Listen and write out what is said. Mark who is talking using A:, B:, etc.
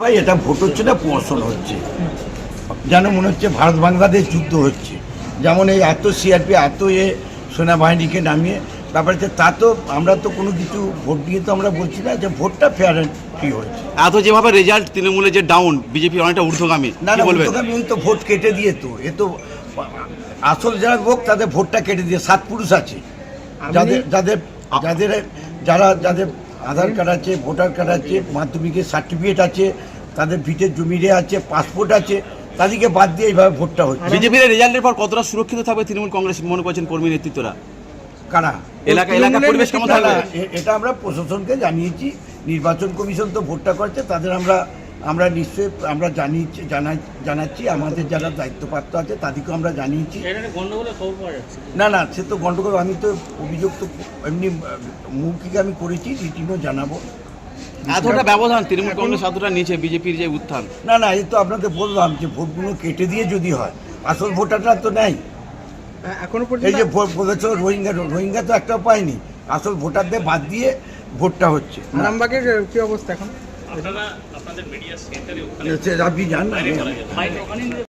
A: ভাই এটা ভোট হচ্ছে না, প্রহসন হচ্ছে। যেন মনে হচ্ছে ভারত বাংলাদেশ যুদ্ধ হচ্ছে। যেমন এই এত সিআরপি এত সেনাবাহিনীকে নামিয়ে ব্যাপার হচ্ছে, তা তো আমরা তো কোনো কিছু ভোট দিয়ে তো আমরা বলছি না যে ভোটটা ফেয়ার অ্যান্ড ফ্রি হয়েছে।
B: এত যেভাবে রেজাল্ট তৃণমূলের যে ডাউন, বিজেপি অনেকটা ঊর্ধ্বগামী,
A: না না, ঊর্ধ্বগামী তো ভোট কেটে দিয়ে তো এ তো আসল যারা লোক তাদের ভোটটা কেটে দিয়ে 7 পুরুষ আছে যাদের যাদের যাদের যাদের আধার কার্ড আছে, ভোটার কার্ড আছে, মাধ্যমিকের সার্টিফিকেট আছে, তাদের ভিটের জমিরে আছে, পাসপোর্ট আছে, তাদেরকে বাদ দিয়ে এইভাবে ভোটটা হচ্ছে।
B: বিজেপির রেজাল্টের পর কতটা সুরক্ষিত থাকবে তৃণমূল কংগ্রেস মনে করছেন কর্মী নেতৃত্বরা?
A: কারা
B: এলাকা পরিবেশ কেমন থাকবে?
A: এটা আমরা প্রশাসনকে জানিয়েছি, নির্বাচন কমিশন তো ভোটটা করছে, তাদের আমরা নিশ্চয়ই আমরা জানাচ্ছি, আমাদের যারা দায়িত্বপ্রাপ্ত আছে তাদেরকেও আমরা জানিয়েছি। না না, সে তো গন্ডগোল, আমি তো অভিযোগ তো এমনি মৌখিক আমি করেছি, রিটিনও জানাবো।
B: এতটা ব্যবধান তৃণমূল কংগ্রেস এতটা নিচে, বিজেপির যে উত্থান।
A: না না, এই তো আপনাদের বললাম যে ভোটগুলো কেটে দিয়ে যদি হয়, আসল ভোটারটা তো নেই
C: এখনো পর্যন্ত।
A: এই যে বলেছ রোহিঙ্গা তো একটাও পায়নি, আসল ভোটারদের বাদ দিয়ে ভোটটা হচ্ছে।
C: আরামবাগের কি অবস্থা এখন?
A: আপনি জান না।